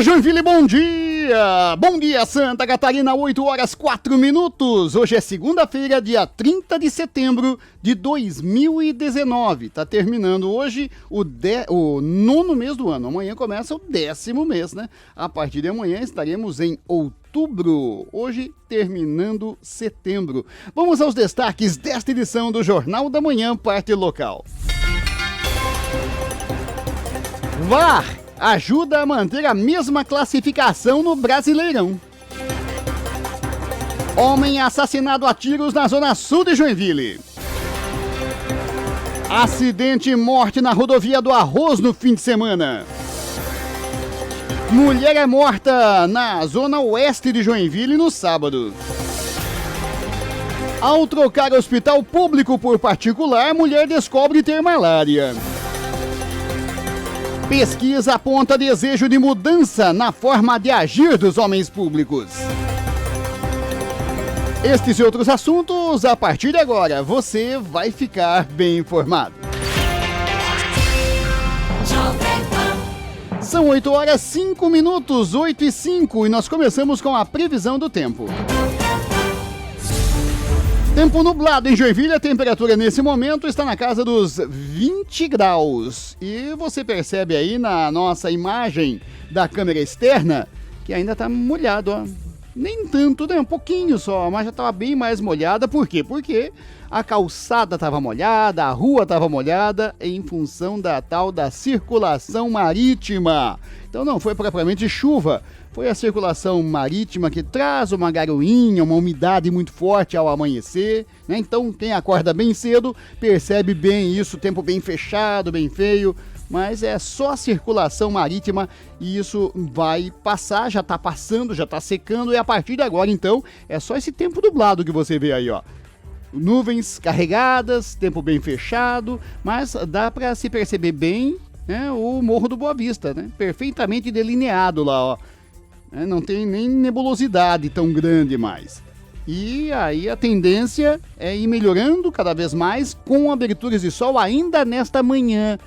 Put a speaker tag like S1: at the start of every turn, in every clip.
S1: Joinville, bom dia! Bom dia, Santa Catarina, 8 horas 4 minutos. Hoje é segunda-feira, dia 30 de setembro de 2019. Tá terminando hoje o 9º mês do ano. Amanhã começa o 10º mês, né? A partir de amanhã estaremos em outubro. Hoje terminando setembro. Vamos aos destaques desta edição do Jornal da Manhã, parte local. VAR ajuda a manter a mesma classificação no Brasileirão. Homem assassinado a tiros na zona sul de Joinville. Acidente e morte na rodovia do Arroz no fim de semana. Mulher é morta na zona oeste de Joinville no sábado. Ao trocar hospital público por particular, mulher descobre ter malária. Pesquisa aponta desejo de mudança na forma de agir dos homens públicos. Estes e outros assuntos, a partir de agora, você vai ficar bem informado. São 8 horas 5 minutos, 8 e 5, e nós começamos com a previsão do tempo. Tempo nublado em Joinville, a temperatura nesse momento está na casa dos 20 graus. E você percebe aí na nossa imagem da câmera externa que ainda está molhado, ó. Nem tanto, né? Um pouquinho só, mas já estava bem mais molhada. Por quê? Porque a calçada estava molhada, a rua estava molhada em função da tal da circulação marítima. Então não foi propriamente chuva. Foi a circulação marítima que traz uma garoinha, uma umidade muito forte ao amanhecer, né? Então quem acorda bem cedo percebe bem isso, tempo bem fechado, bem feio, mas é só a circulação marítima e isso vai passar, já está passando, já está secando, e a partir de agora então é só esse tempo nublado que você vê aí, ó. Nuvens carregadas, tempo bem fechado, mas dá para se perceber bem, né, o Morro do Boa Vista, né? Perfeitamente delineado lá, ó. Não tem nem nebulosidade tão grande mais. E aí a tendência é ir melhorando cada vez mais com aberturas de sol ainda nesta manhã.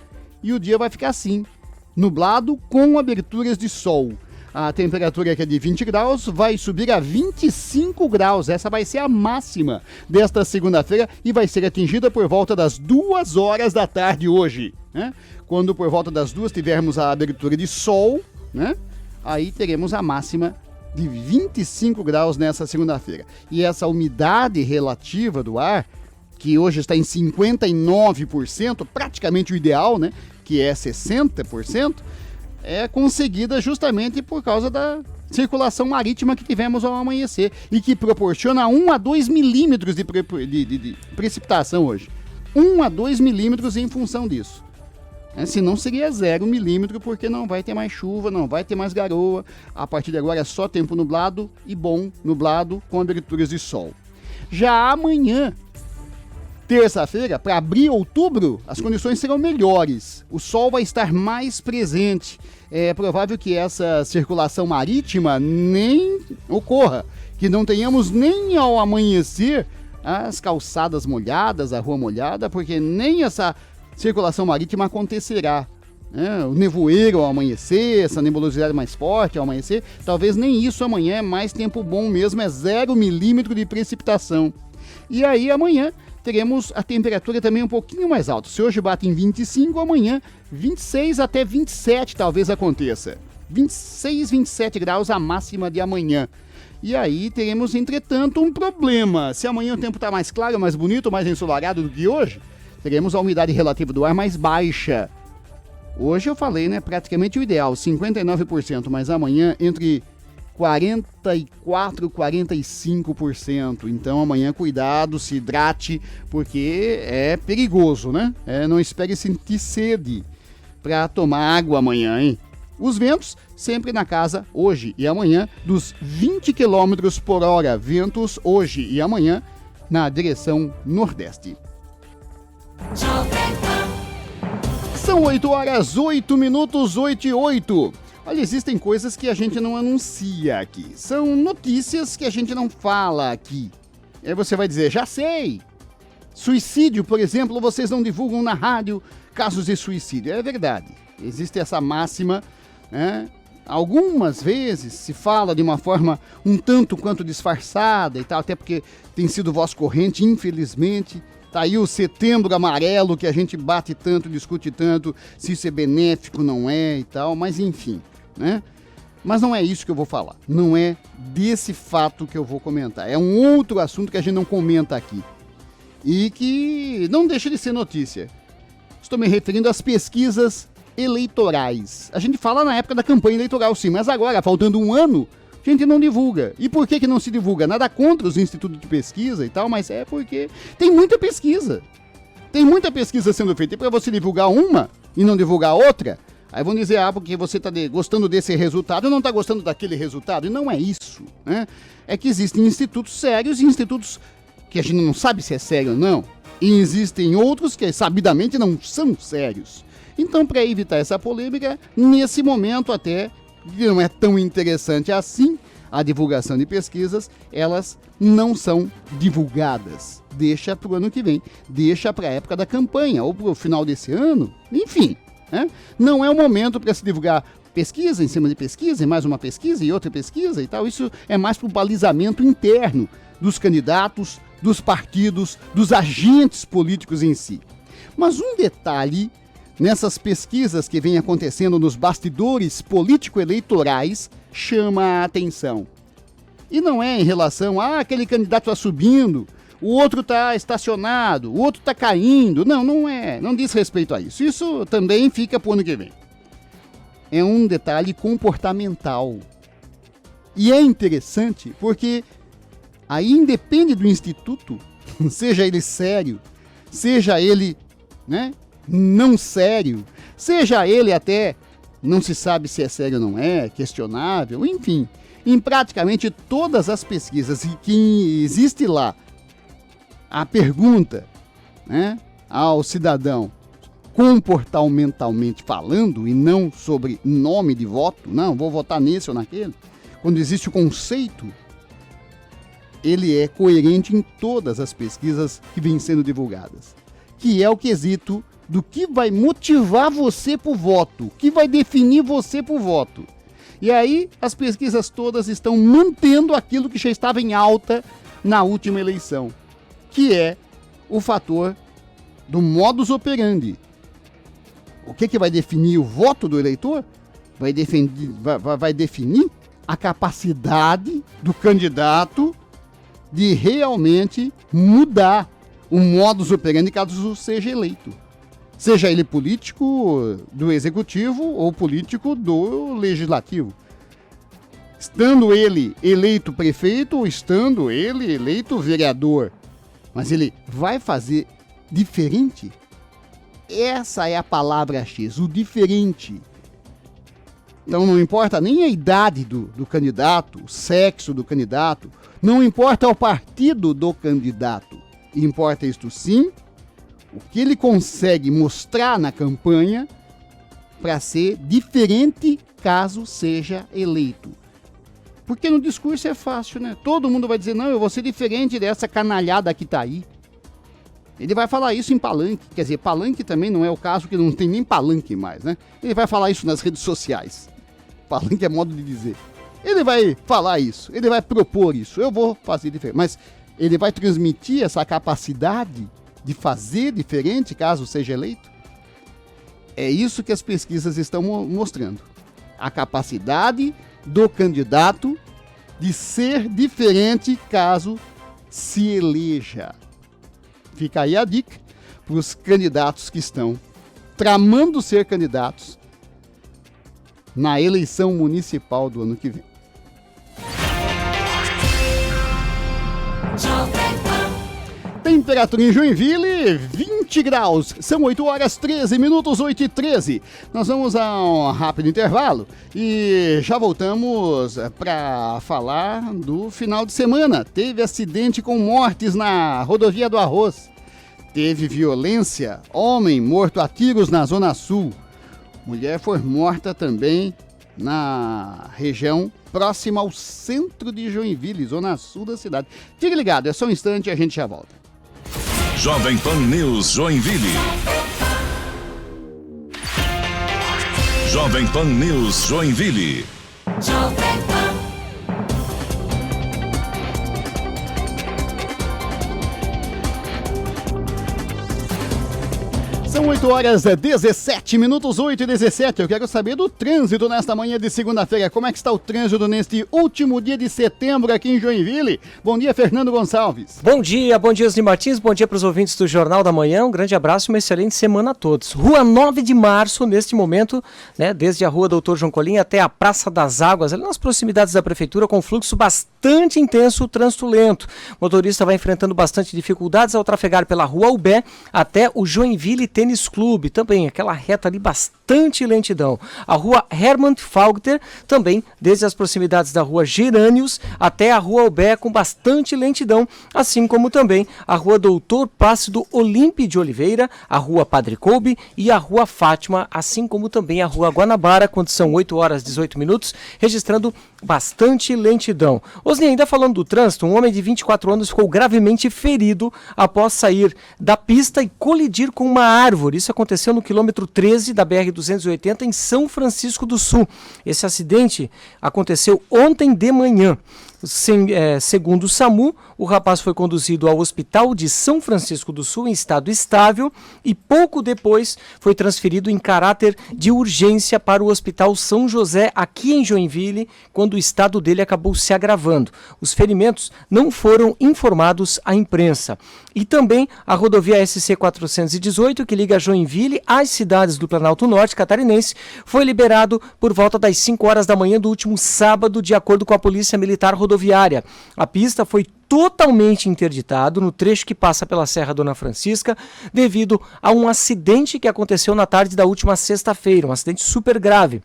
S1: E o dia vai ficar assim, nublado com aberturas de sol. A temperatura que é de 20 graus vai subir a 25 graus. Essa vai ser a máxima desta segunda-feira e vai ser atingida por volta das 2 horas da tarde hoje, né? Quando por volta das 2 tivermos a abertura de sol, né? Aí teremos a máxima de 25 graus nessa segunda-feira. E essa umidade relativa do ar, que hoje está em 59%, praticamente o ideal, né, que é 60%, é conseguida justamente por causa da circulação marítima que tivemos ao amanhecer e que proporciona 1 a 2 milímetros de precipitação hoje. 1 a 2 milímetros em função disso. Senão seria 0 milímetro, porque não vai ter mais chuva, não vai ter mais garoa. A partir de agora é só tempo nublado e bom nublado com aberturas de sol. Já amanhã, terça-feira, para abrir outubro, as condições serão melhores. O sol vai estar mais presente. É provável que essa circulação marítima nem ocorra, que não tenhamos nem ao amanhecer as calçadas molhadas, a rua molhada, porque nem essa circulação marítima acontecerá, né? O nevoeiro ao amanhecer, essa nebulosidade mais forte ao amanhecer, talvez nem isso amanhã, é mais tempo bom mesmo, é 0 milímetro de precipitação. E aí amanhã teremos a temperatura também um pouquinho mais alta. Se hoje bate em 25, amanhã 26 até 27 talvez aconteça. 26, 27 graus a máxima de amanhã. E aí teremos, entretanto, um problema. Se amanhã o tempo está mais claro, mais bonito, mais ensolarado do que hoje, teremos a umidade relativa do ar mais baixa. Hoje eu falei, né, praticamente o ideal, 59%, mas amanhã entre 44% e 45%. Então amanhã cuidado, se hidrate, porque é perigoso, né? Não espere sentir sede para tomar água amanhã, hein? Os ventos sempre na casa, hoje e amanhã, dos 20 km por hora. Ventos hoje e amanhã na direção nordeste. São 8 horas, 8 minutos, 8 e 8. Olha, existem coisas que a gente não anuncia aqui. São notícias que a gente não fala aqui. Aí você vai dizer, já sei. Suicídio, por exemplo, vocês não divulgam na rádio casos de suicídio. É verdade. Existe essa máxima, né, Algumas vezes se fala de uma forma um tanto quanto disfarçada e tal, até porque tem sido voz corrente, infelizmente. Tá aí o Setembro Amarelo, que a gente bate tanto, discute tanto, se isso é benéfico, não é e tal, mas enfim, né? Mas não é isso que eu vou falar, não é desse fato que eu vou comentar. É um outro assunto que a gente não comenta aqui e que não deixa de ser notícia. Estou me referindo às pesquisas eleitorais. A gente fala na época da campanha eleitoral, sim, mas agora, faltando um ano, a gente não divulga. E por que não se divulga? Nada contra os institutos de pesquisa e tal, mas é porque tem muita pesquisa. Tem muita pesquisa sendo feita. E para você divulgar uma e não divulgar outra, aí vão dizer, porque você está gostando desse resultado e não está gostando daquele resultado. E não é isso, né? É que existem institutos sérios e institutos que a gente não sabe se é sério ou não. E existem outros que sabidamente não são sérios. Então, para evitar essa polêmica, nesse momento até, que não é tão interessante assim, a divulgação de pesquisas, elas não são divulgadas. Deixa para o ano que vem, deixa para a época da campanha, ou para o final desse ano, enfim. Né? Não é o momento para se divulgar pesquisa em cima de pesquisa, e mais uma pesquisa e outra pesquisa e tal. Isso é mais para o balizamento interno dos candidatos, dos partidos, dos agentes políticos em si. Mas um detalhe nessas pesquisas que vem acontecendo nos bastidores político-eleitorais chama a atenção. E não é em relação a aquele candidato está subindo, o outro está estacionado, o outro está caindo. Não, não é. Não diz respeito a isso. Isso também fica para o ano que vem. É um detalhe comportamental. E é interessante porque aí independe do instituto, seja ele sério, seja ele, né, não sério, seja ele até, não se sabe se é sério ou não é, questionável, enfim, em praticamente todas as pesquisas que existe lá, a pergunta, né, ao cidadão, comportamentalmente falando, e não sobre nome de voto, não, vou votar nesse ou naquele, quando existe o conceito, ele é coerente em todas as pesquisas que vêm sendo divulgadas, que é o quesito do que vai motivar você pro voto, que vai definir você pro voto. E aí, as pesquisas todas estão mantendo aquilo que já estava em alta na última eleição, que é o fator do modus operandi. O que vai definir o voto do eleitor? Vai definir a capacidade do candidato de realmente mudar o modus operandi caso seja eleito. Seja ele político do executivo ou político do legislativo. Estando ele eleito prefeito ou estando ele eleito vereador. Mas ele vai fazer diferente? Essa é a palavra X, o diferente. Então não importa nem a idade do candidato, o sexo do candidato, não importa o partido do candidato. Importa isto sim, o que ele consegue mostrar na campanha para ser diferente caso seja eleito. Porque no discurso é fácil, né? Todo mundo vai dizer, não, eu vou ser diferente dessa canalhada que tá aí. Ele vai falar isso em palanque, quer dizer, palanque também não é o caso, que não tem nem palanque mais, né? Ele vai falar isso nas redes sociais. Palanque é modo de dizer. Ele vai falar isso, ele vai propor isso, eu vou fazer diferente. Mas ele vai transmitir essa capacidade de fazer diferente caso seja eleito? É isso que as pesquisas estão mostrando. A capacidade do candidato de ser diferente caso se eleja. Fica aí a dica para os candidatos que estão tramando ser candidatos na eleição municipal do ano que vem. Temperatura em Joinville, 20 graus. São 8 horas 13 minutos, 8h13. Nós vamos a um rápido intervalo e já voltamos para falar do final de semana. Teve acidente com mortes na rodovia do Arroz. Teve violência, homem morto a tiros na Zona Sul. Mulher foi morta também na região próxima ao centro de Joinville, Zona Sul da cidade. Fique ligado, é só um instante e a gente já volta.
S2: Jovem Pan News Joinville. Jovem Pan News Joinville.
S3: Jovem Pan.
S1: São 8h17, 8h17. Eu quero saber do trânsito nesta manhã de segunda-feira. Como é que está o trânsito neste último dia de setembro aqui em Joinville? Bom dia, Fernando Gonçalves.
S4: Bom dia, Osni Martins, bom dia para os ouvintes do Jornal da Manhã. Um grande abraço e uma excelente semana a todos. Rua 9 de Março, neste momento, né, desde a Rua Doutor João Colim até a Praça das Águas, ali nas proximidades da Prefeitura, com fluxo bastante intenso, trânsito lento. O motorista vai enfrentando bastante dificuldades ao trafegar pela Rua Ubé até o Joinville Tênis Clube, também aquela reta ali bastante lentidão. A Rua Hermann Faulkner, também desde as proximidades da Rua Gerânios até a Rua Ubé com bastante lentidão, assim como também a Rua Doutor Plácido Olímpio de Oliveira, a Rua Padre Coube e a Rua Fátima, assim como também a Rua Guanabara, quando são 8h18, registrando bastante lentidão. Osni, ainda falando do trânsito, um homem de 24 anos ficou gravemente ferido após sair da pista e colidir com uma árvore. Isso aconteceu no quilômetro 13 da BR-280 em São Francisco do Sul. Esse acidente aconteceu ontem de manhã. Segundo o SAMU, o rapaz foi conduzido ao Hospital de São Francisco do Sul em estado estável e pouco depois foi transferido em caráter de urgência para o Hospital São José aqui em Joinville, quando o estado dele acabou se agravando. Os ferimentos não foram informados à imprensa. E também a rodovia SC-418, que liga Joinville às cidades do Planalto Norte catarinense, foi liberado por volta das 5 horas da manhã do último sábado, de acordo com a Polícia Militar Rodoviária. A pista foi totalmente interditado no trecho que passa pela Serra Dona Francisca, devido a um acidente que aconteceu na tarde da última sexta-feira, um acidente super grave.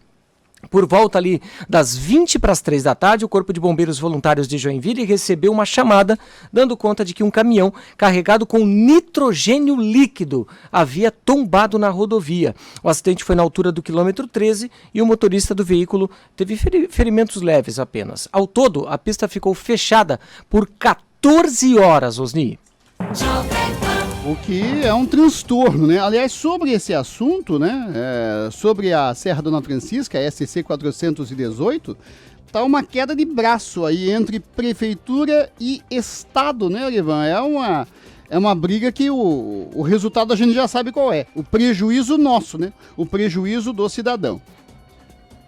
S4: Por volta ali das 20 para as 3 da tarde, o Corpo de Bombeiros Voluntários de Joinville recebeu uma chamada dando conta de que um caminhão carregado com nitrogênio líquido havia tombado na rodovia. O acidente foi na altura do quilômetro 13 e o motorista do veículo teve ferimentos leves apenas. Ao todo, a pista ficou fechada por 14 horas, Osni.
S1: O que é um transtorno, né? Aliás, sobre esse assunto, né? Sobre a Serra Dona Francisca, a SC 418, tá uma queda de braço aí entre prefeitura e estado, né, Ivan? É uma briga que o resultado a gente já sabe qual é. O prejuízo nosso, né? O prejuízo do cidadão.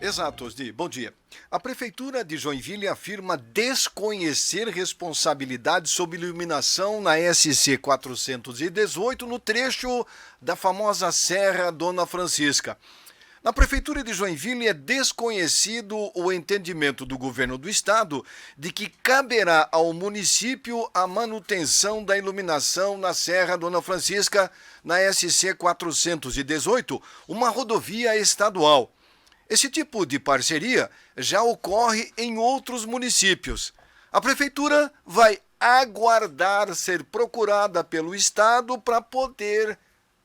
S5: Exato, Osni. Bom dia. A Prefeitura de Joinville afirma desconhecer responsabilidade sobre iluminação na SC 418 no trecho da famosa Serra Dona Francisca. Na Prefeitura de Joinville é desconhecido o entendimento do governo do estado de que caberá ao município a manutenção da iluminação na Serra Dona Francisca, na SC 418, uma rodovia estadual. Esse tipo de parceria já ocorre em outros municípios. A Prefeitura vai aguardar ser procurada pelo Estado para poder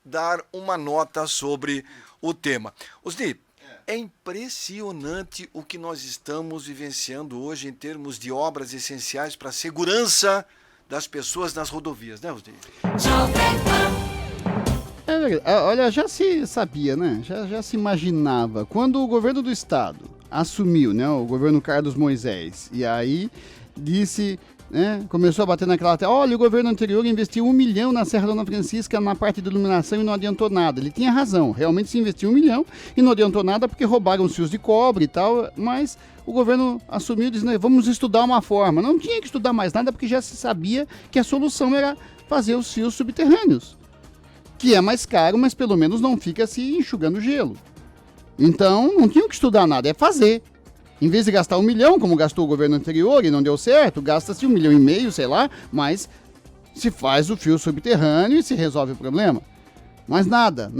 S5: dar uma nota sobre o tema. Osni, é impressionante o que nós estamos vivenciando hoje em termos de obras essenciais para a segurança das pessoas nas rodovias, né, Osni?
S1: Olha, já se sabia, né? Já se imaginava. Quando o governo do estado assumiu, né? O governo Carlos Moisés, e aí disse, né? Começou a bater naquela tela, olha, o governo anterior investiu 1 milhão na Serra Dona Francisca na parte de iluminação e não adiantou nada. Ele tinha razão, realmente se investiu 1 milhão e não adiantou nada porque roubaram os fios de cobre e tal, mas o governo assumiu dizendo, vamos estudar uma forma. Não tinha que estudar mais nada porque já se sabia que a solução era fazer os fios subterrâneos, que é mais caro, mas pelo menos não fica se enxugando gelo. Então, não tinha que estudar nada, é fazer. Em vez de gastar 1 milhão, como gastou o governo anterior e não deu certo, gasta-se 1,5 milhão, sei lá, mas se faz o fio subterrâneo e se resolve o problema. Mas nada.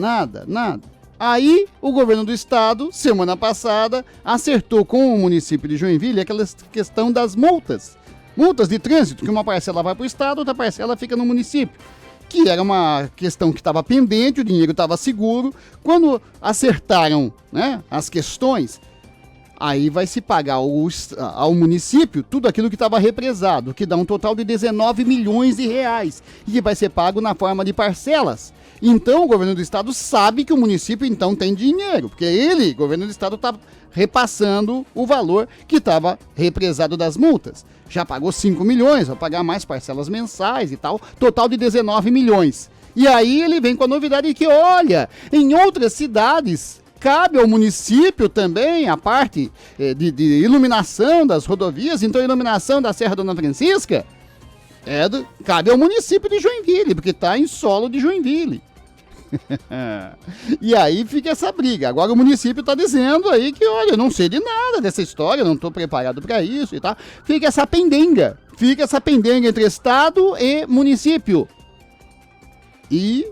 S1: Aí, o governo do estado, semana passada, acertou com o município de Joinville aquela questão das multas. Multas de trânsito, que uma parcela vai para o estado, outra parcela fica no município. Que era uma questão que estava pendente, o dinheiro estava seguro. Quando acertaram, né, as questões, Aí vai se pagar ao município tudo aquilo que estava represado, que dá um total de 19 milhões de reais, e que vai ser pago na forma de parcelas. Então o governo do estado sabe que o município então tem dinheiro, porque ele, o governo do estado, está repassando o valor que estava represado das multas. Já pagou 5 milhões, vai pagar mais parcelas mensais e tal, total de 19 milhões. E aí ele vem com a novidade que, olha, em outras cidades cabe ao município também a parte de iluminação das rodovias, então a iluminação da Serra Dona Francisca cabe ao município de Joinville, porque está em solo de Joinville. E aí fica essa briga. Agora o município está dizendo aí que, olha, eu não sei de nada dessa história, não estou preparado para isso e tal. Fica essa pendenga entre Estado e município. E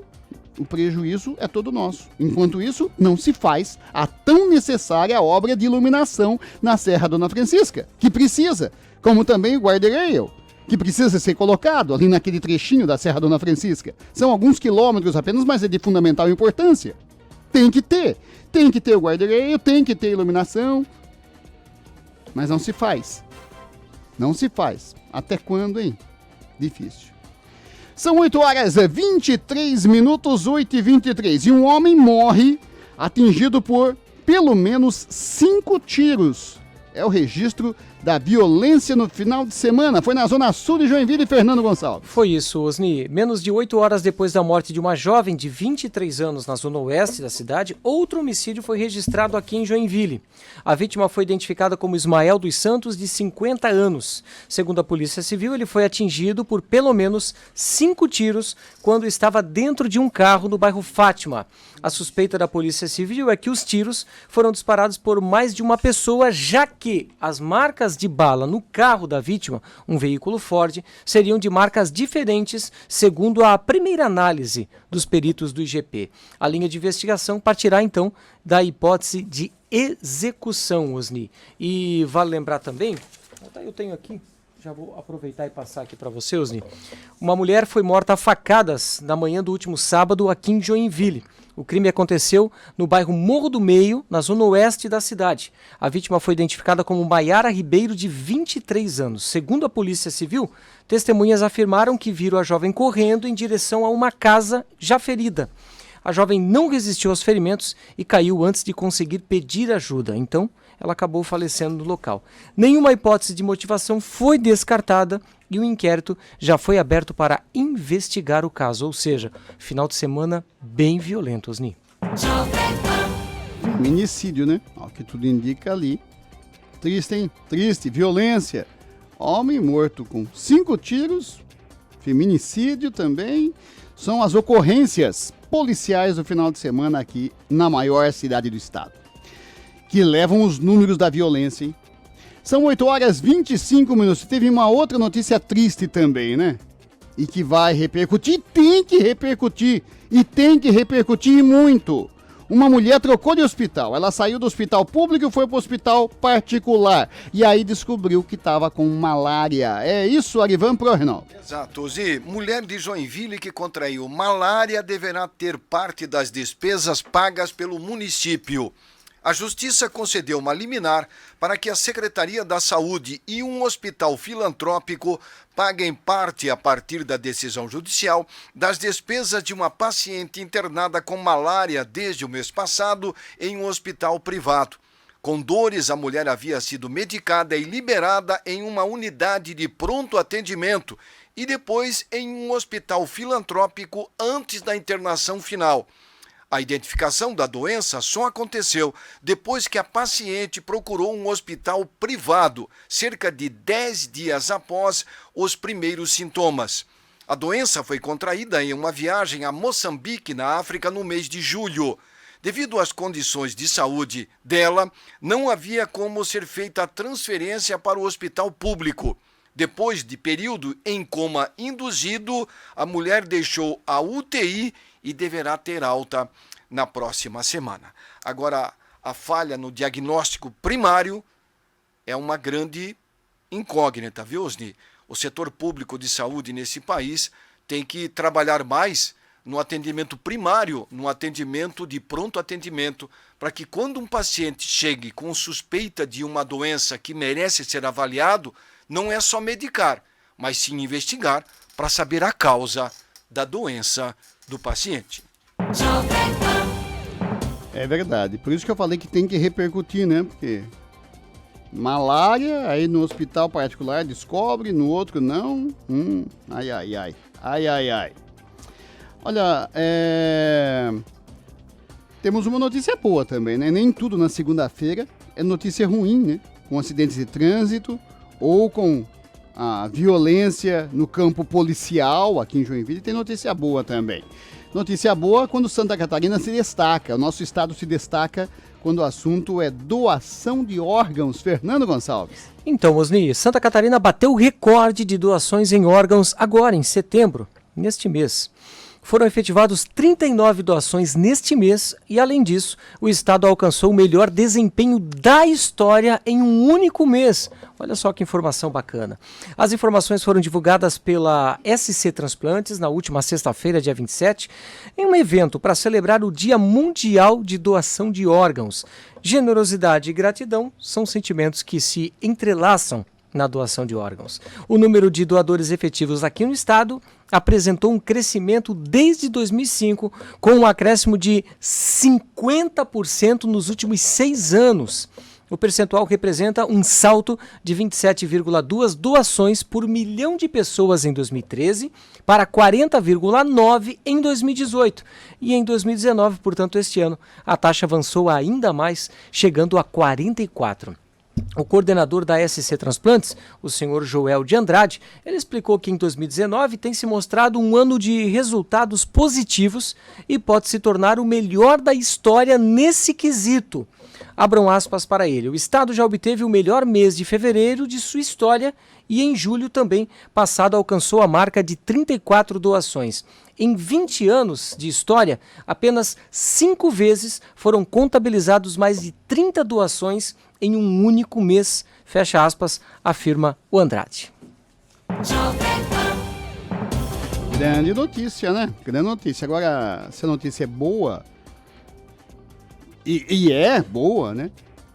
S1: o prejuízo é todo nosso. Enquanto isso, não se faz a tão necessária obra de iluminação na Serra Dona Francisca, que precisa, como também o guarda-rail, que precisa ser colocado ali naquele trechinho da Serra Dona Francisca. São alguns quilômetros apenas, mas é de fundamental importância. Tem que ter o guarda-rail, tem que ter iluminação, mas não se faz. Não se faz. Até quando, hein? Difícil. São 8h23, 8h23, e um homem morre atingido por pelo menos 5 tiros. É o registro da violência no final de semana. Foi na zona sul de Joinville, Fernando Gonçalves.
S4: Foi isso, Osni. Menos de 8 horas depois da morte de uma jovem de 23 anos na zona oeste da cidade, outro homicídio foi registrado aqui em Joinville. A vítima foi identificada como Ismael dos Santos, de 50 anos. Segundo a Polícia Civil, ele foi atingido por pelo menos 5 tiros quando estava dentro de um carro no bairro Fátima. A suspeita da Polícia Civil é que os tiros foram disparados por mais de uma pessoa, já que as marcas de bala no carro da vítima, um veículo Ford, seriam de marcas diferentes, segundo a primeira análise dos peritos do IGP. A linha de investigação partirá, então, da hipótese de execução, Osni. E vale lembrar também, eu tenho aqui, já vou aproveitar e passar aqui para você, Osni. Uma mulher foi morta a facadas na manhã do último sábado aqui em Joinville. O crime aconteceu no bairro Morro do Meio, na zona oeste da cidade. A vítima foi identificada como Maiara Ribeiro, de 23 anos. Segundo a Polícia Civil, testemunhas afirmaram que viram a jovem correndo em direção a uma casa já ferida. A jovem não resistiu aos ferimentos e caiu antes de conseguir pedir ajuda. Então, ela acabou falecendo no local. Nenhuma hipótese de motivação foi descartada e o inquérito já foi aberto para investigar o caso. Ou seja, final de semana bem violento, Osni.
S1: Feminicídio, né? Ó, que tudo indica ali. Triste, hein? Triste, violência. Homem morto com 5 tiros. Feminicídio também. São as ocorrências policiais do final de semana aqui na maior cidade do estado, que levam os números da violência, hein? São 8h25. Teve uma outra notícia triste também, né? E que vai repercutir, tem que repercutir, e tem que repercutir muito. Uma mulher trocou de hospital, ela saiu do hospital público e foi para o hospital particular. E aí descobriu que estava com malária. É isso, Arivan Prorenal?
S5: Exato, Zi. Mulher de Joinville que contraiu malária deverá ter parte das despesas pagas pelo município. A Justiça concedeu uma liminar para que a Secretaria da Saúde e um hospital filantrópico paguem parte, a partir da decisão judicial, das despesas de uma paciente internada com malária desde o mês passado em um hospital privado. Com dores, a mulher havia sido medicada e liberada em uma unidade de pronto atendimento e depois em um hospital filantrópico antes da internação final. A identificação da doença só aconteceu depois que a paciente procurou um hospital privado, cerca de 10 dias após os primeiros sintomas. A doença foi contraída em uma viagem a Moçambique, na África, no mês de julho. Devido às condições de saúde dela, não havia como ser feita a transferência para o hospital público. Depois de período em coma induzido, a mulher deixou a UTI e deverá ter alta na próxima semana. Agora, a falha no diagnóstico primário é uma grande incógnita, viu, Osni? O setor público de saúde nesse país tem que trabalhar mais no atendimento primário, no atendimento de pronto atendimento, para que quando um paciente chegue com suspeita de uma doença que merece ser avaliado, não é só medicar, mas sim investigar para saber a causa da doença do paciente.
S1: É verdade. Por isso que eu falei que tem que repercutir, né? Porque malária, aí no hospital particular descobre, no outro não. Ai, ai, ai. Ai, ai, ai. Olha, temos uma notícia boa também, né? Nem tudo na segunda-feira é notícia ruim, né? Com acidentes de trânsito ou com a violência no campo policial aqui em Joinville, tem notícia boa também. Notícia boa quando Santa Catarina se destaca, o nosso estado se destaca quando o assunto é doação de órgãos. Fernando Gonçalves.
S4: Então, Osni, Santa Catarina bateu o recorde de doações em órgãos agora, em setembro, neste mês. Foram efetivados 39 doações neste mês e, além disso, o estado alcançou o melhor desempenho da história em um único mês. Olha só que informação bacana. As informações foram divulgadas pela SC Transplantes na última sexta-feira, dia 27, em um evento para celebrar o Dia Mundial de Doação de Órgãos. Generosidade e gratidão são sentimentos que se entrelaçam na doação de órgãos. O número de doadores efetivos aqui no estado apresentou um crescimento desde 2005, com um acréscimo de 50% nos últimos 6 anos. O percentual representa um salto de 27,2 doações por milhão de pessoas em 2013 para 40,9 em 2018. E em 2019, portanto, este ano, a taxa avançou ainda mais, chegando a 44. O coordenador da SC Transplantes, o senhor Joel de Andrade, ele explicou que em 2019 tem se mostrado um ano de resultados positivos e pode se tornar o melhor da história nesse quesito. Abram aspas para ele. O estado já obteve o melhor mês de fevereiro de sua história e em julho também passado alcançou a marca de 34 doações. Em 20 anos de história, apenas 5 vezes foram contabilizados mais de 30 doações em um único mês, fecha aspas, afirma o Andrade.
S1: Grande notícia, né? Grande notícia. Agora, se a notícia é boa, e é boa, né?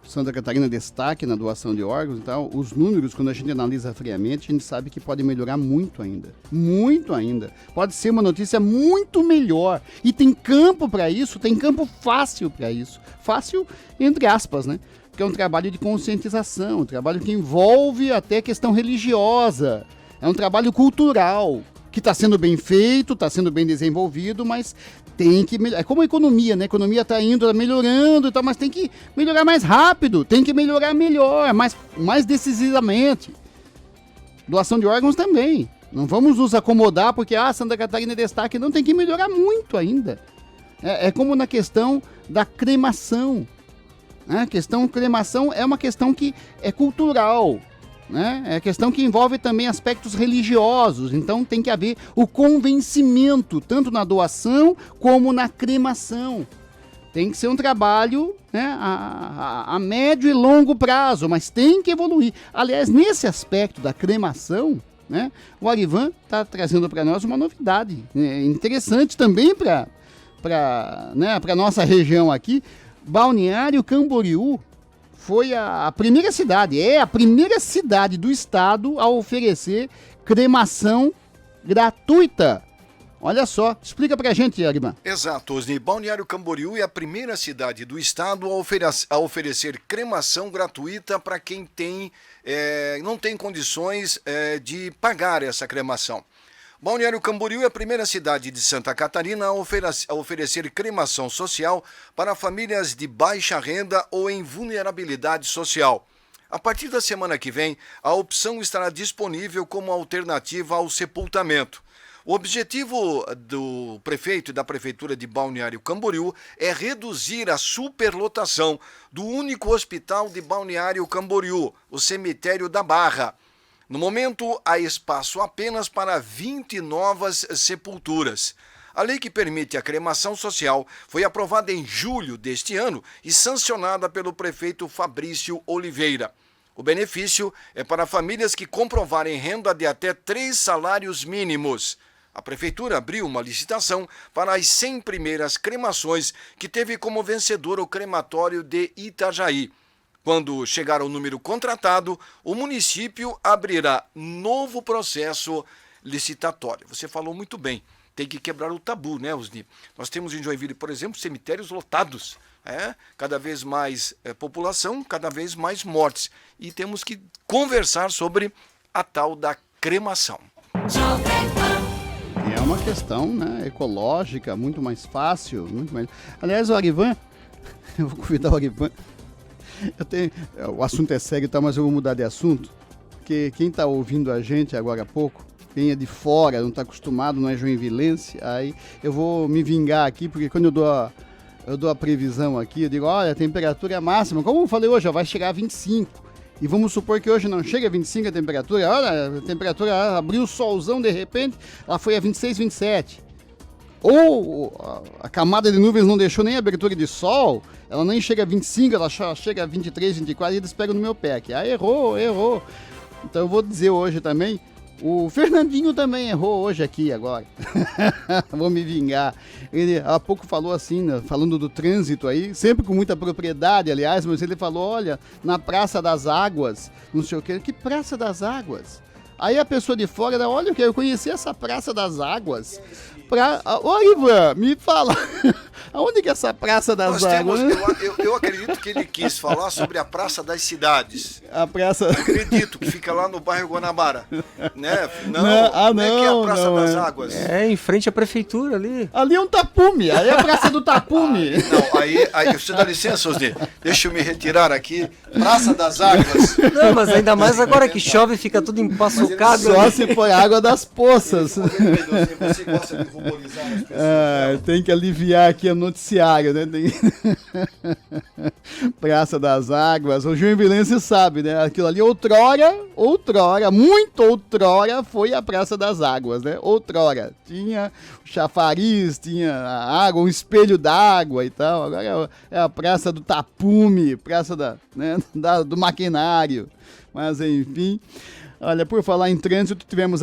S1: Santa Catarina destaque na doação de órgãos e tal, os números, quando a gente analisa friamente, a gente sabe que pode melhorar muito ainda. Muito ainda. Pode ser uma notícia muito melhor. E tem campo para isso, tem campo fácil para isso. Fácil, entre aspas, né? Porque é um trabalho de conscientização, um trabalho que envolve até questão religiosa. É um trabalho cultural, que está sendo bem feito, está sendo bem desenvolvido, mas tem que melhorar. É como a economia, né? A economia está indo, tá melhorando e tal, mas tem que melhorar mais rápido, tem que melhorar melhor, mais decisivamente. Doação de órgãos também. Não vamos nos acomodar porque Santa Catarina é destaque, não, tem que melhorar muito ainda. É como na questão da cremação. A questão cremação é uma questão que é cultural. Né? É questão que envolve também aspectos religiosos, então tem que haver o convencimento, tanto na doação como na cremação. Tem que ser um trabalho, né, a médio e longo prazo, mas tem que evoluir. Aliás, nesse aspecto da cremação, né, o Arivan está trazendo para nós uma novidade interessante também para a nossa região aqui. Balneário Camboriú foi a primeira cidade, a primeira cidade do estado a oferecer cremação gratuita. Olha só, explica pra gente, Arivan.
S5: Exato, Osni. Balneário Camboriú é a primeira cidade do estado a oferecer cremação gratuita para quem não tem condições de pagar essa cremação. Balneário Camboriú é a primeira cidade de Santa Catarina a oferecer cremação social para famílias de baixa renda ou em vulnerabilidade social. A partir da semana que vem, a opção estará disponível como alternativa ao sepultamento. O objetivo do prefeito e da prefeitura de Balneário Camboriú é reduzir a superlotação do único hospital de Balneário Camboriú, o Cemitério da Barra. No momento, há espaço apenas para 20 novas sepulturas. A lei que permite a cremação social foi aprovada em julho deste ano e sancionada pelo prefeito Fabrício Oliveira. O benefício é para famílias que comprovarem renda de até 3 salários mínimos. A Prefeitura abriu uma licitação para as 100 primeiras cremações, que teve como vencedor o crematório de Itajaí. Quando chegar ao número contratado, o município abrirá novo processo licitatório. Você falou muito bem, tem que quebrar o tabu, né, Osni? Nós temos em Joinville, por exemplo, cemitérios lotados. Cada vez mais população, cada vez mais mortes. E temos que conversar sobre a tal da cremação.
S1: É uma questão, né, ecológica, muito mais fácil, muito mais... Aliás, o Arivan, eu vou convidar o Arivan, o assunto é sério, tá, mas eu vou mudar de assunto, porque quem está ouvindo a gente agora há pouco, quem é de fora, não está acostumado, não é joinvilense, aí eu vou me vingar aqui, porque quando eu dou a previsão aqui, eu digo, olha, a temperatura máxima, como eu falei hoje, vai chegar a 25. E vamos supor que hoje não chega a 25 a temperatura. Olha, a temperatura abriu o solzão de repente, ela foi a 26, 27. Ou a camada de nuvens não deixou nem abertura de sol, ela nem chega a 25, ela chega a 23, 24 e eles pegam no meu pé aqui. Ah, errou. Então eu vou dizer hoje também, o Fernandinho também errou hoje aqui agora. Vou me vingar. Ele há pouco falou assim, né, falando do trânsito aí, sempre com muita propriedade, aliás, mas ele falou, olha, na Praça das Águas, não sei o quê. Que Praça das Águas? Aí a pessoa de fora, olha, eu quero conhecer essa Praça das Águas. Ô, Ivan, me fala, aonde que é essa Praça das Águas?
S5: Eu acredito que ele quis falar sobre a Praça das Cidades.
S1: A praça...
S5: Acredito que fica lá no bairro Guanabara, né? Não,
S1: não
S5: é que é a Praça das
S1: é.
S5: Águas.
S4: É, em frente à prefeitura ali.
S1: Ali é um tapume, aí é a Praça do Tapume.
S5: Não, aí você dá licença, Osni, deixa eu me retirar aqui. Praça das Águas.
S4: Não, mas ainda mais agora que chove, fica tudo empaçocado.
S1: Só se for água das poças.
S5: Você gosta de ruborizar as pessoas.
S1: Tem que aliviar aqui o noticiário, né? Praça das Águas, o joinvilense sabe, né? Aquilo ali outrora, muito outrora, foi a Praça das Águas, né? Outrora. Tinha o chafariz, tinha a água, um espelho d'água e tal. Agora é a Praça do Tapume, Praça do Maquinário. Mas, enfim... Olha, por falar em trânsito, tivemos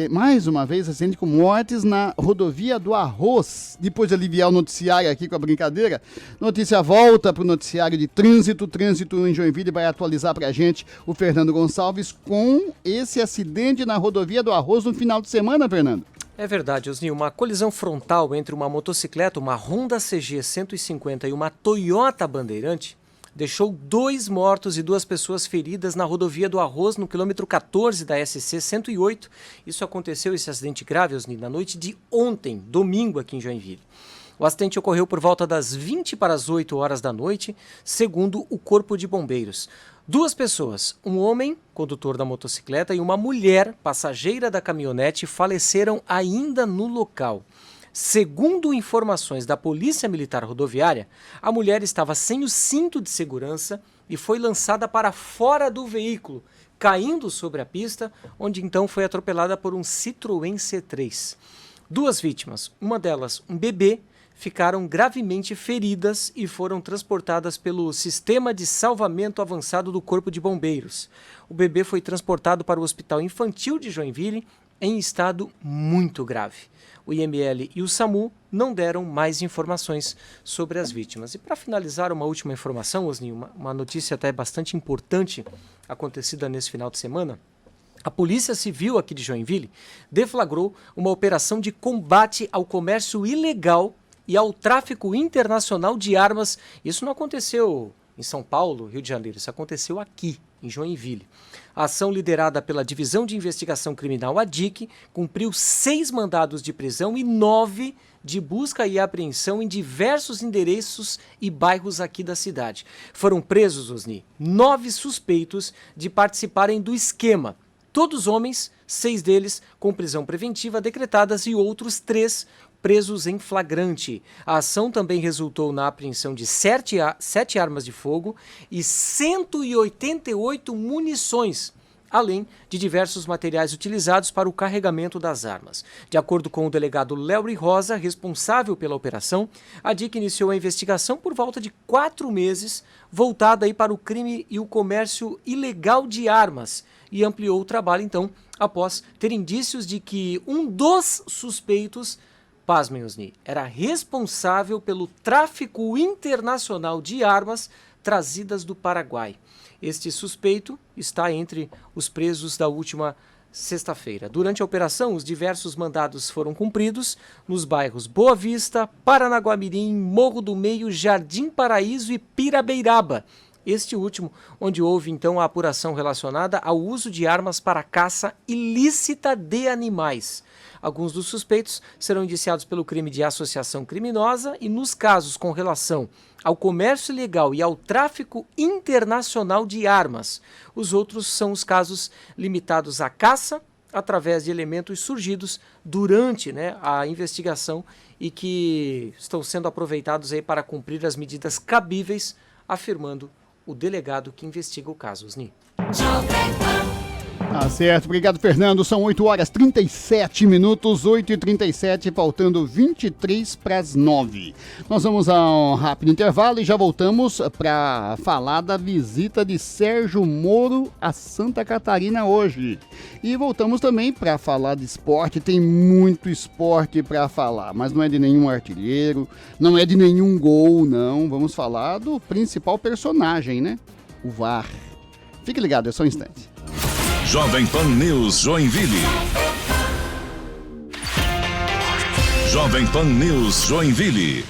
S1: mais uma vez, acidente com mortes na rodovia do Arroz. Depois de aliviar o noticiário aqui com a brincadeira, notícia volta para o noticiário de trânsito. Trânsito em Joinville vai atualizar para a gente o Fernando Gonçalves com esse acidente na rodovia do Arroz no final de semana, Fernando.
S4: É verdade, Osni, uma colisão frontal entre uma motocicleta, uma Honda CG 150 e uma Toyota Bandeirante deixou 2 mortos e 2 pessoas feridas na rodovia do Arroz, no quilômetro 14 da SC 108. Isso aconteceu, esse acidente grave, Osni, na noite de ontem, domingo, aqui em Joinville. O acidente ocorreu por volta das 20 para as 8 horas da noite, segundo o Corpo de Bombeiros. 2 pessoas, um homem, condutor da motocicleta, e uma mulher, passageira da caminhonete, faleceram ainda no local. Segundo informações da Polícia Militar Rodoviária, a mulher estava sem o cinto de segurança e foi lançada para fora do veículo, caindo sobre a pista, onde então foi atropelada por um Citroën C3. 2 vítimas, uma delas um bebê, ficaram gravemente feridas e foram transportadas pelo Sistema de Salvamento Avançado do Corpo de Bombeiros. O bebê foi transportado para o Hospital Infantil de Joinville em estado muito grave. O IML e o SAMU não deram mais informações sobre as vítimas. E para finalizar, uma última informação, Osni, uma notícia até bastante importante acontecida nesse final de semana. A Polícia Civil aqui de Joinville deflagrou uma operação de combate ao comércio ilegal e ao tráfico internacional de armas. Isso não aconteceu em São Paulo, Rio de Janeiro, isso aconteceu aqui, em Joinville. A ação liderada pela Divisão de Investigação Criminal, a DIC, cumpriu 6 mandados de prisão e 9 de busca e apreensão em diversos endereços e bairros aqui da cidade. Foram presos, Osni, 9 suspeitos de participarem do esquema. Todos homens, 6 deles com prisão preventiva decretadas e outros 3 presos em flagrante. A ação também resultou na apreensão de 7 armas de fogo e 188 munições, além de diversos materiais utilizados para o carregamento das armas. De acordo com o delegado Léo Rosa, responsável pela operação, a DIC iniciou a investigação por volta de 4 meses, voltada aí para o crime e o comércio ilegal de armas, e ampliou o trabalho, então, após ter indícios de que um dos suspeitos, pasmem os Ni, era responsável pelo tráfico internacional de armas trazidas do Paraguai. Este suspeito está entre os presos da última sexta-feira. Durante a operação, os diversos mandados foram cumpridos nos bairros Boa Vista, Paranaguamirim, Morro do Meio, Jardim Paraíso e Pirabeiraba. Este último, onde houve então a apuração relacionada ao uso de armas para caça ilícita de animais. Alguns dos suspeitos serão indiciados pelo crime de associação criminosa e nos casos com relação ao comércio ilegal e ao tráfico internacional de armas. Os outros são os casos limitados à caça através de elementos surgidos durante a investigação e que estão sendo aproveitados aí para cumprir as medidas cabíveis, afirmando o delegado que investiga o caso, Osni.
S1: Tá certo, obrigado, Fernando. São 8 horas 37 minutos, 8h37, faltando 23 para as 9. Nós vamos a um rápido intervalo e já voltamos para falar da visita de Sérgio Moro a Santa Catarina hoje. E voltamos também para falar de esporte, tem muito esporte para falar, mas não é de nenhum artilheiro, não é de nenhum gol, não. Vamos falar do principal personagem, né? O VAR. Fique ligado, é só um instante.
S2: Jovem Pan News Joinville. Jovem Pan News Joinville.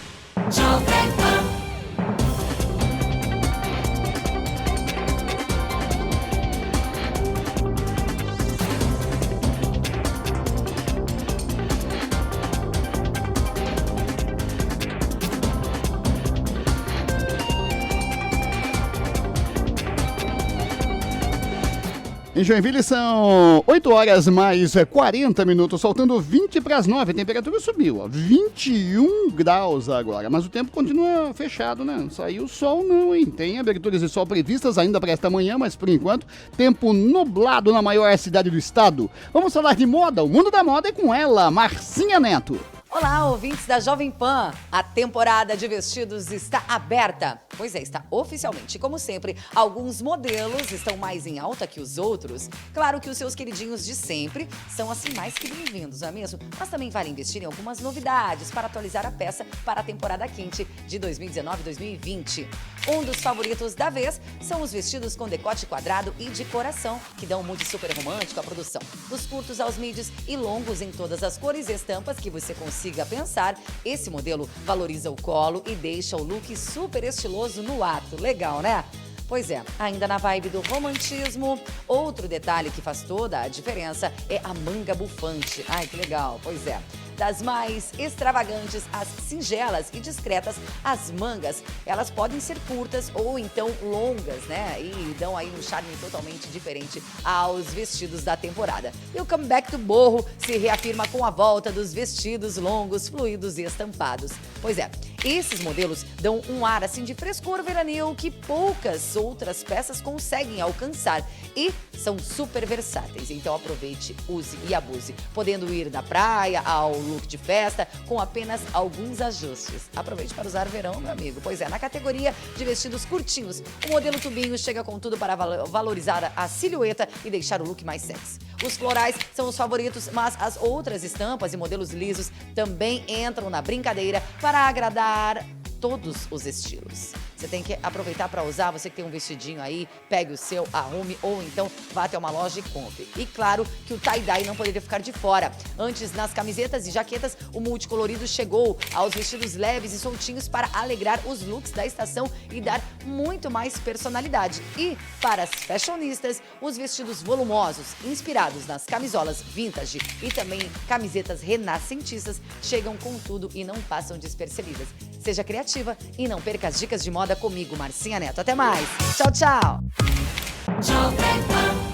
S1: Em Joinville são 8 horas mais 40 minutos, faltando 20 para as 9. A temperatura subiu, ó, 21 graus agora, mas o tempo continua fechado, né? Não saiu sol não, hein? Tem aberturas de sol previstas ainda para esta manhã, mas por enquanto, tempo nublado na maior cidade do estado. Vamos falar de moda, o mundo da moda é com ela, Marcinha Neto.
S6: Olá, ouvintes da Jovem Pan. A temporada de vestidos está aberta. Pois é, está oficialmente. Como sempre, alguns modelos estão mais em alta que os outros. Claro que os seus queridinhos de sempre são assim mais que bem-vindos, não é mesmo? Mas também vale investir em algumas novidades para atualizar a peça para a temporada quente de 2019-2020. Um dos favoritos da vez são os vestidos com decote quadrado e de coração, que dão um mood super romântico à produção. Dos curtos aos mídios e longos em todas as cores e estampas que você consiga pensar, esse modelo valoriza o colo e deixa o look super estiloso no ato. Legal, né? Pois é, ainda na vibe do romantismo, outro detalhe que faz toda a diferença é a manga bufante. Ai, que legal, pois é. Das mais extravagantes às singelas e discretas, as mangas, elas podem ser curtas ou então longas, né? E dão aí um charme totalmente diferente aos vestidos da temporada. E o comeback do Borro se reafirma com a volta dos vestidos longos, fluidos e estampados. Pois é, esses modelos dão um ar assim de frescor veranil que poucas outras peças conseguem alcançar e são super versáteis. Então aproveite, use e abuse, podendo ir da praia ao look de festa com apenas alguns ajustes. Aproveite para usar verão, meu amigo. Pois é, na categoria de vestidos curtinhos, o modelo tubinho chega com tudo para valorizar a silhueta e deixar o look mais sexy. Os florais são os favoritos, mas as outras estampas e modelos lisos também entram na brincadeira para agradar todos os estilos. Você tem que aproveitar para usar, você que tem um vestidinho aí, pegue o seu, arrume ou então vá até uma loja e compre. E claro que o tie-dye não poderia ficar de fora. Antes, nas camisetas e jaquetas, o multicolorido chegou aos vestidos leves e soltinhos para alegrar os looks da estação e dar muito mais personalidade. E para as fashionistas, os vestidos volumosos, inspirados nas camisolas vintage e também camisetas renascentistas, chegam com tudo e não passam despercebidas. Seja criativa e não perca as dicas de moda comigo, Marcinha Neto. Até mais. Tchau, tchau.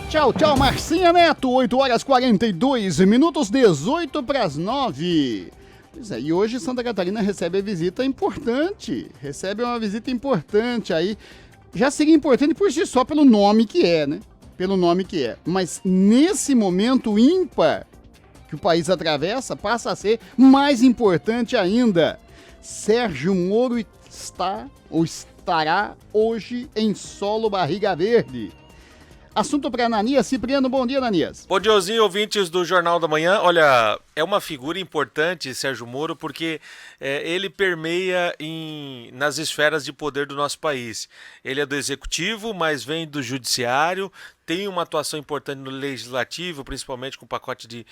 S1: Tchau, tchau, Marcinha Neto. 8 horas 42 minutos, 18 para as 9. Pois é, e hoje Santa Catarina recebe a visita importante. Recebe uma visita importante aí. Já seria importante por si só pelo nome que é, né? Pelo nome que é. Mas nesse momento ímpar que o país atravessa, passa a ser mais importante ainda. Sérgio Moro está ou estará hoje em solo Barriga Verde. Assunto para Ananias Cipriano. Bom dia, Ananias.
S7: Bom dia, ouvintes do Jornal da Manhã. Olha, é uma figura importante, Sérgio Moro, porque ele permeia nas esferas de poder do nosso país. Ele é do Executivo, mas vem do Judiciário, tem uma atuação importante no Legislativo, principalmente com o pacote de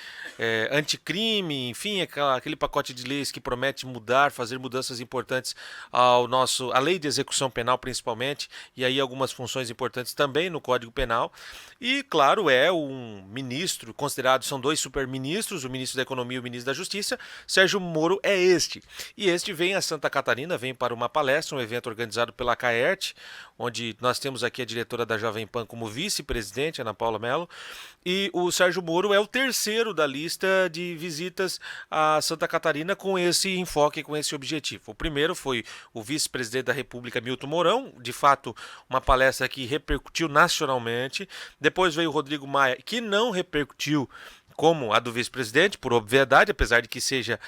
S7: anticrime, enfim, aquele pacote de leis que promete fazer mudanças importantes à lei de execução penal, principalmente, e aí algumas funções importantes também no Código Penal. E, claro, é um ministro considerado, são dois superministros, o ministro da Economia e o ministro da Justiça. Sérgio Moro é este. E este vem a Santa Catarina, vem para uma palestra, um evento organizado pela CAERT, onde nós temos aqui a diretora da Jovem Pan como vice-presidente, Ana Paula Mello, e o Sérgio Moro é o terceiro da lista de visitas a Santa Catarina com esse enfoque, com esse objetivo. O primeiro foi o vice-presidente da República, Milton Mourão, de fato uma palestra que repercutiu nacionalmente. Depois veio o Rodrigo Maia, que não repercutiu como a do vice-presidente, por obviedade, apesar de que seja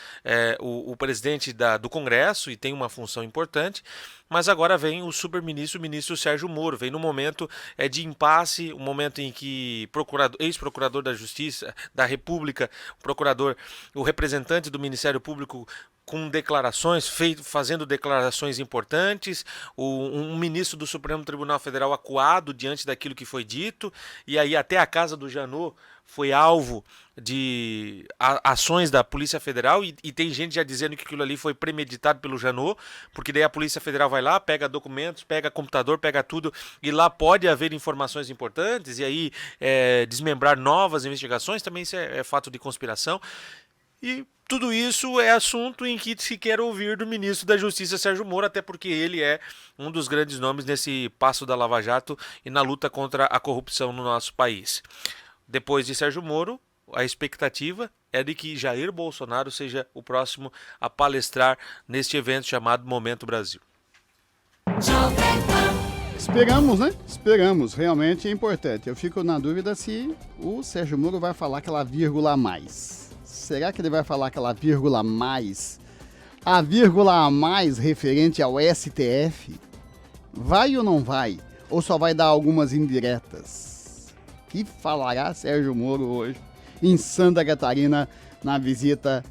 S7: o presidente do Congresso e tem uma função importante. Mas agora vem o superministro, o ministro Sérgio Moro, vem no momento de impasse, um momento em que ex-procurador da Justiça da República, o representante do Ministério Público com declarações, fazendo declarações importantes, um ministro do Supremo Tribunal Federal acuado diante daquilo que foi dito, e aí até a casa do Janot foi alvo de ações da Polícia Federal, e tem gente já dizendo que aquilo ali foi premeditado pelo Janot, porque daí a Polícia Federal vai lá, pega documentos, pega computador, pega tudo, e lá pode haver informações importantes, e aí desmembrar novas investigações, também isso é fato de conspiração. E tudo isso é assunto em que se quer ouvir do ministro da Justiça, Sérgio Moro, até porque ele é um dos grandes nomes nesse passo da Lava Jato e na luta contra a corrupção no nosso país. Depois de Sérgio Moro, a expectativa é de que Jair Bolsonaro seja o próximo a palestrar neste evento chamado Momento Brasil.
S1: Esperamos, né? Esperamos, realmente é importante. Eu fico na dúvida se o Sérgio Moro vai falar aquela vírgula a mais. Será que ele vai falar aquela vírgula a mais? A vírgula a mais referente ao STF? Vai ou não vai? Ou só vai dar algumas indiretas? Que falará Sérgio Moro hoje em Santa Catarina na visita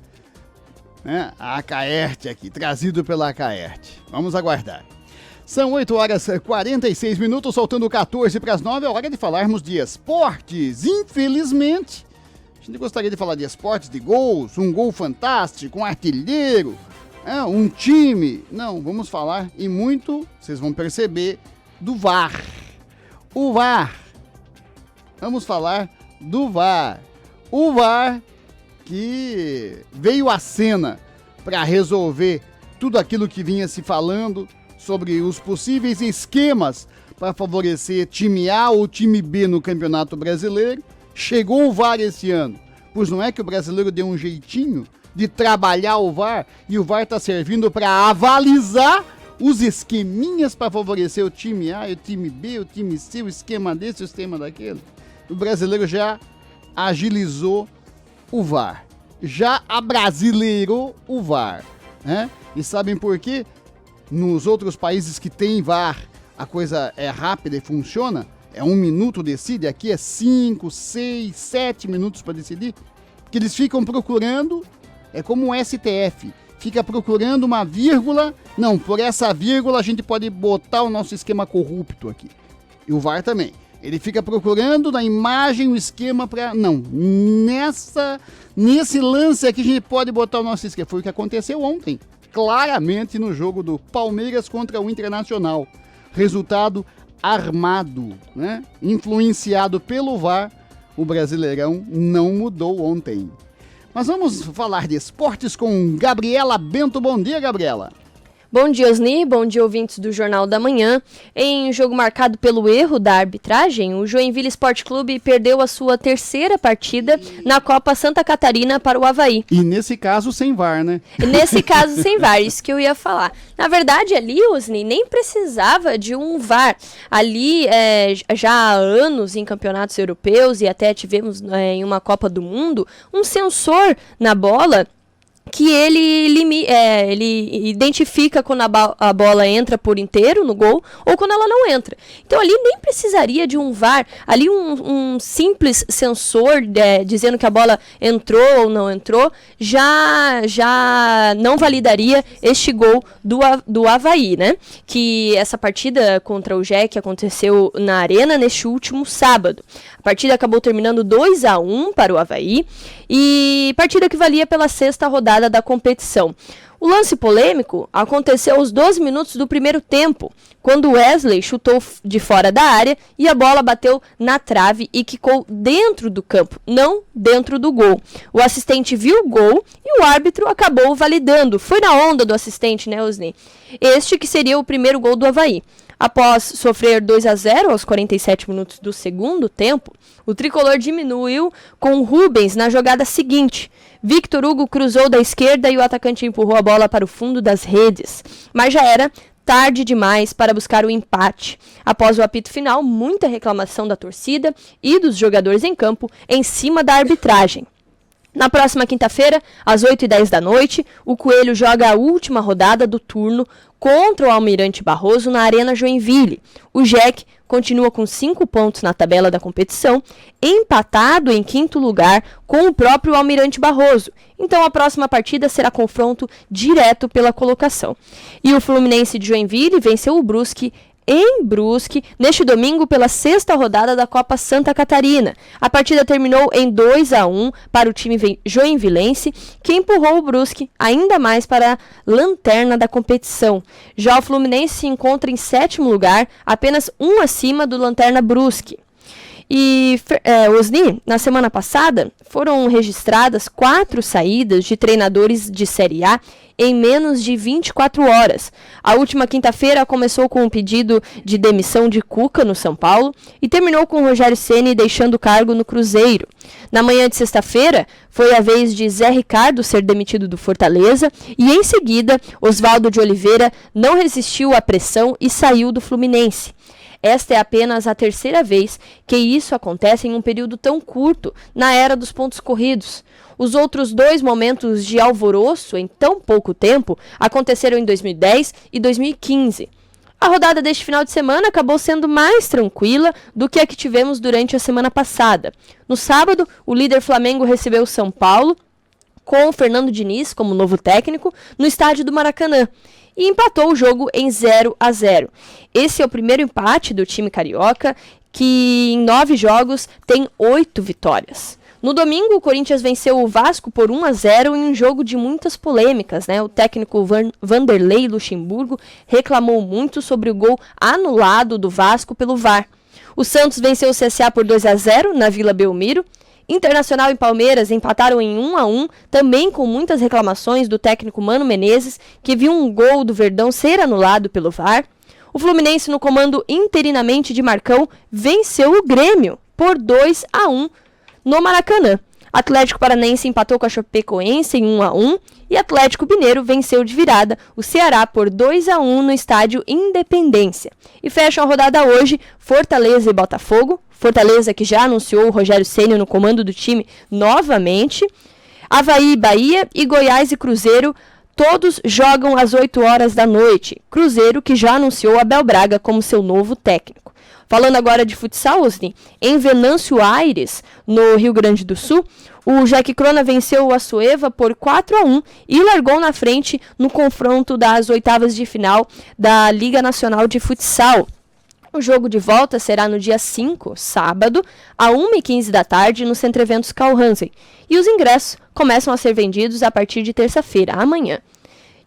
S1: à CAERT aqui, trazido pela CAERT. Vamos aguardar. São 8 horas e 46 minutos, faltando 14 para as 9, é hora de falarmos de esportes. Infelizmente, a gente gostaria de falar de esportes, de gols, um gol fantástico, um artilheiro, um time. Não, vamos falar e muito, vocês vão perceber, do VAR. O VAR. Vamos falar do VAR. O VAR que veio à cena para resolver tudo aquilo que vinha se falando sobre os possíveis esquemas para favorecer time A ou time B no Campeonato Brasileiro. Chegou o VAR esse ano, pois não é que o brasileiro deu um jeitinho de trabalhar o VAR e o VAR está servindo para avalizar os esqueminhas para favorecer o time A, o time B, o time C, o esquema desse, o esquema daquele. O brasileiro já agilizou o VAR, já abrasileirou o VAR, né? E sabem por quê? Nos outros países que tem VAR, a coisa é rápida e funciona, é 1 minuto decide, aqui é 5, 6, 7 minutos para decidir, porque eles ficam procurando, é como o STF, fica procurando uma vírgula, não, por essa vírgula a gente pode botar o nosso esquema corrupto aqui. E o VAR também. Ele fica procurando na imagem o esquema para... Não, nesse lance aqui a gente pode botar o nosso esquema. Foi o que aconteceu ontem, claramente no jogo do Palmeiras contra o Internacional. Resultado armado, né? Influenciado pelo VAR, o Brasileirão não mudou ontem. Mas vamos falar de esportes com Gabriela Bento. Bom dia, Gabriela.
S8: Bom dia, Osni. Bom dia, ouvintes do Jornal da Manhã. Em jogo marcado pelo erro da arbitragem, o Joinville Sport Clube perdeu a sua terceira partida na Copa Santa Catarina para o Avaí.
S1: E nesse caso sem VAR, né?
S8: Nesse caso sem VAR, isso que eu ia falar. Na verdade, ali, Osni, nem precisava de um VAR. Ali, já há anos em campeonatos europeus e até tivemos em uma Copa do Mundo, um sensor na bola que ele identifica quando a bola entra por inteiro no gol ou quando ela não entra. Então ali nem precisaria de um VAR, ali um simples sensor dizendo que a bola entrou ou não entrou, já não validaria este gol do Avaí, né? Que essa partida contra o JEC aconteceu na Arena neste último sábado. A partida acabou terminando 2-1 para o Avaí, e partida que valia pela 6ª rodada da competição. O lance polêmico aconteceu aos 12 minutos do primeiro tempo, quando Wesley chutou de fora da área e a bola bateu na trave e quicou dentro do campo, não dentro do gol. O assistente viu o gol e o árbitro acabou validando. Foi na onda do assistente, né, Osni? Este que seria o primeiro gol do Avaí. Após sofrer 2-0 aos 47 minutos do segundo tempo, o tricolor diminuiu com Rubens na jogada seguinte. Victor Hugo cruzou da esquerda e o atacante empurrou a bola para o fundo das redes. Mas já era tarde demais para buscar o empate. Após o apito final, muita reclamação da torcida e dos jogadores em campo em cima da arbitragem. Na próxima quinta-feira, às 8h10 da noite, o Coelho joga a última rodada do turno contra o Almirante Barroso na Arena Joinville. O JEC continua com 5 pontos na tabela da competição, empatado em 5º lugar com o próprio Almirante Barroso. Então a próxima partida será confronto direto pela colocação. E o Fluminense de Joinville venceu o Brusque em Brusque neste domingo pela 6ª rodada da Copa Santa Catarina. A partida terminou em 2-1 para o time joinvilense, que empurrou o Brusque ainda mais para a lanterna da competição. Já o Fluminense se encontra em 7º lugar, apenas um acima do Lanterna Brusque. E, Osni, na semana passada, foram registradas 4 saídas de treinadores de Série A em menos de 24 horas. A última quinta-feira começou com um pedido de demissão de Cuca no São Paulo e terminou com Rogério Ceni deixando o cargo no Cruzeiro. Na manhã de sexta-feira, foi a vez de Zé Ricardo ser demitido do Fortaleza e, em seguida, Oswaldo de Oliveira não resistiu à pressão e saiu do Fluminense. Esta é apenas a 3ª vez que isso acontece em um período tão curto na era dos pontos corridos. Os outros 2 momentos de alvoroço em tão pouco tempo aconteceram em 2010 e 2015. A rodada deste final de semana acabou sendo mais tranquila do que a que tivemos durante a semana passada. No sábado, o líder Flamengo recebeu o São Paulo, com o Fernando Diniz como novo técnico, no estádio do Maracanã, e empatou o jogo em 0-0. Esse é o primeiro empate do time carioca, que em 9 jogos tem 8 vitórias. No domingo, o Corinthians venceu o Vasco por 1-0 em um jogo de muitas polêmicas, né? O técnico Vanderlei Luxemburgo reclamou muito sobre o gol anulado do Vasco pelo VAR. O Santos venceu o CSA por 2-0 na Vila Belmiro. Internacional e Palmeiras empataram em 1-1, também com muitas reclamações do técnico Mano Menezes, que viu um gol do Verdão ser anulado pelo VAR. O Fluminense, no comando interinamente de Marcão, venceu o Grêmio por 2-1 no Maracanã. Atlético Paranaense empatou com a Chapecoense em 1-1 e Atlético Mineiro venceu de virada o Ceará por 2-1 no estádio Independência. E fecham a rodada hoje Fortaleza e Botafogo. Fortaleza, que já anunciou o Rogério Ceni no comando do time novamente. Avaí, Bahia e Goiás e Cruzeiro, todos jogam às 8 horas da noite. Cruzeiro, que já anunciou Abel Braga como seu novo técnico. Falando agora de futsal, Osni, em Venâncio Aires, no Rio Grande do Sul, o Jack Crona venceu o Assueva por 4-1 e largou na frente no confronto das oitavas de final da Liga Nacional de Futsal. O jogo de volta será no dia 5, sábado, às 1h15 da tarde, no Centro Eventos Carl Hansen. E os ingressos começam a ser vendidos a partir de terça-feira, amanhã.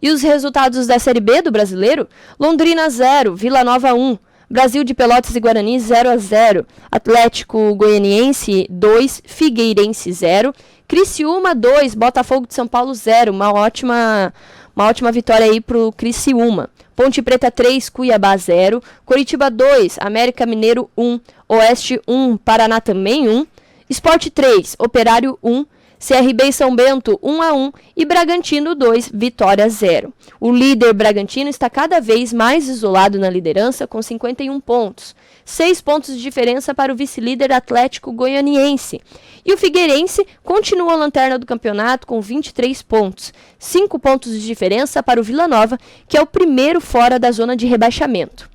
S8: E os resultados da Série B do Brasileiro? Londrina 0, Vila Nova 1. Brasil de Pelotas e Guarani 0-0. Atlético Goianiense 2, Figueirense 0. Criciúma 2, Botafogo de São Paulo 0. Uma ótima vitória aí pro Criciúma. Ponte Preta 3, Cuiabá 0. Coritiba 2, América Mineiro 1. Oeste 1, Paraná também 1. Sport 3, Operário 1. CRB e São Bento 1-1 e Bragantino 2, Vitória 0. O líder Bragantino está cada vez mais isolado na liderança com 51 pontos. 6 pontos de diferença para o vice-líder Atlético Goianiense. E o Figueirense continua a lanterna do campeonato com 23 pontos. 5 pontos de diferença para o Vila Nova, que é o primeiro fora da zona de rebaixamento.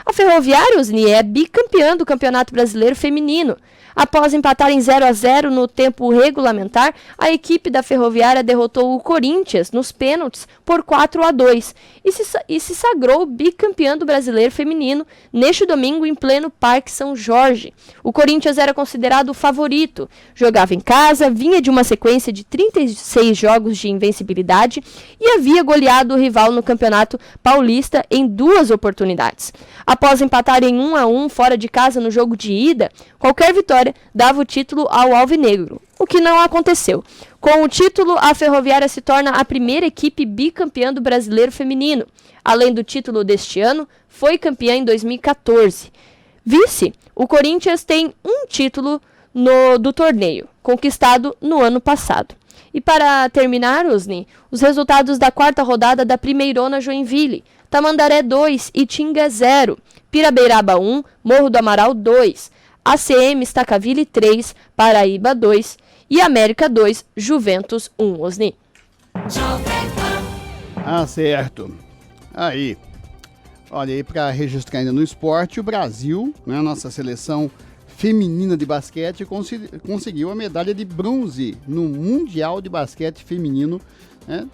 S8: A Ferroviária, Osni, é bicampeã do Campeonato Brasileiro Feminino. Após empatar em 0-0 no tempo regulamentar, a equipe da Ferroviária derrotou o Corinthians nos pênaltis por 4-2 e se sagrou bicampeã do Brasileiro Feminino neste domingo em pleno Parque São Jorge. O Corinthians era considerado o favorito, jogava em casa, vinha de uma sequência de 36 jogos de invencibilidade e havia goleado o rival no Campeonato Paulista em 2 oportunidades. Após empatar em 1-1 fora de casa no jogo de ida, qualquer vitória dava o título ao Alvinegro, o que não aconteceu. Com o título, a Ferroviária se torna a primeira equipe bicampeã do Brasileiro Feminino. Além do título deste ano, foi campeã em 2014. Vice, o Corinthians tem um título do torneio, conquistado no ano passado. E para terminar, Osni, os resultados da 4ª rodada da Primeirona Joinville. Tamandaré 2, Itinga 0, Pirabeiraba 1, Morro do Amaral 2, ACM Stacaville 3, Paraíba 2 e América 2, Juventus 1, Osni.
S1: Ah, certo. Aí. Olha aí, para registrar ainda no esporte, o Brasil, né, nossa seleção feminina de basquete, conseguiu a medalha de bronze no Mundial de Basquete Feminino, né,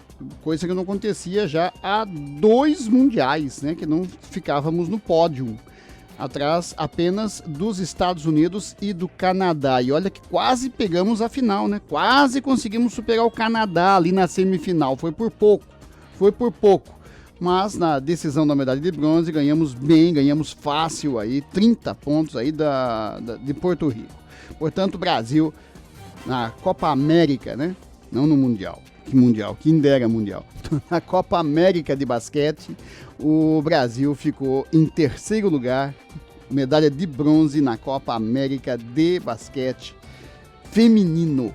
S1: coisa que não acontecia já há 2 mundiais, né, que não ficávamos no pódio. Atrás apenas dos Estados Unidos e do Canadá. E olha que quase pegamos a final, né? Quase conseguimos superar o Canadá ali na semifinal. Foi por pouco. Mas na decisão da medalha de bronze ganhamos bem, ganhamos fácil aí, 30 pontos aí de Porto Rico. Portanto, Brasil na Copa América, né? Não no Mundial. Que Mundial? Quem dera Mundial. Na Copa América de basquete, o Brasil ficou em 3º lugar, medalha de bronze na Copa América de basquete feminino,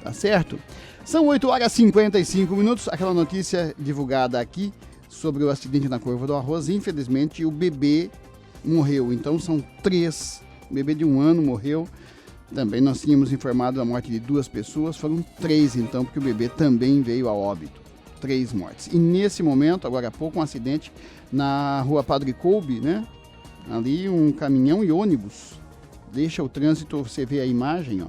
S1: tá certo? São 8h55, aquela notícia divulgada aqui sobre o acidente na Curva do Arroz, infelizmente o bebê morreu, então são 3, o bebê de 1 ano morreu. Também nós tínhamos informado a morte de 2 pessoas, foram 3 então, porque o bebê também veio a óbito. 3 mortes. E nesse momento, agora há pouco, um acidente na rua Padre Kolbe, né? Ali um caminhão e ônibus. Deixa o trânsito, você vê a imagem, ó.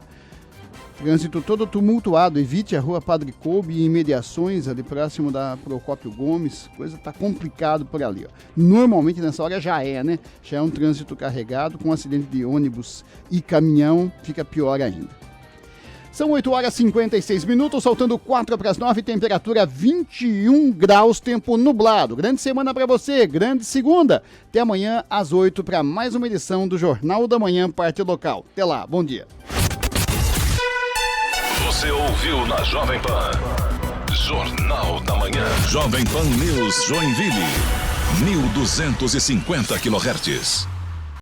S1: Trânsito todo tumultuado, evite a rua Padre Kolbe e imediações ali próximo da Procópio Gomes, coisa tá complicado por ali, ó. Normalmente nessa hora já é, né? Já é um trânsito carregado, com acidente de ônibus e caminhão, fica pior ainda. São 8h56, faltando 8:04, temperatura 21 graus, tempo nublado. Grande semana para você, grande segunda. Até amanhã às 8 para mais uma edição do Jornal da Manhã, parte local. Até lá, bom dia.
S2: Você ouviu na Jovem Pan. Jornal da Manhã. Jovem Pan News Joinville. 1250 kHz.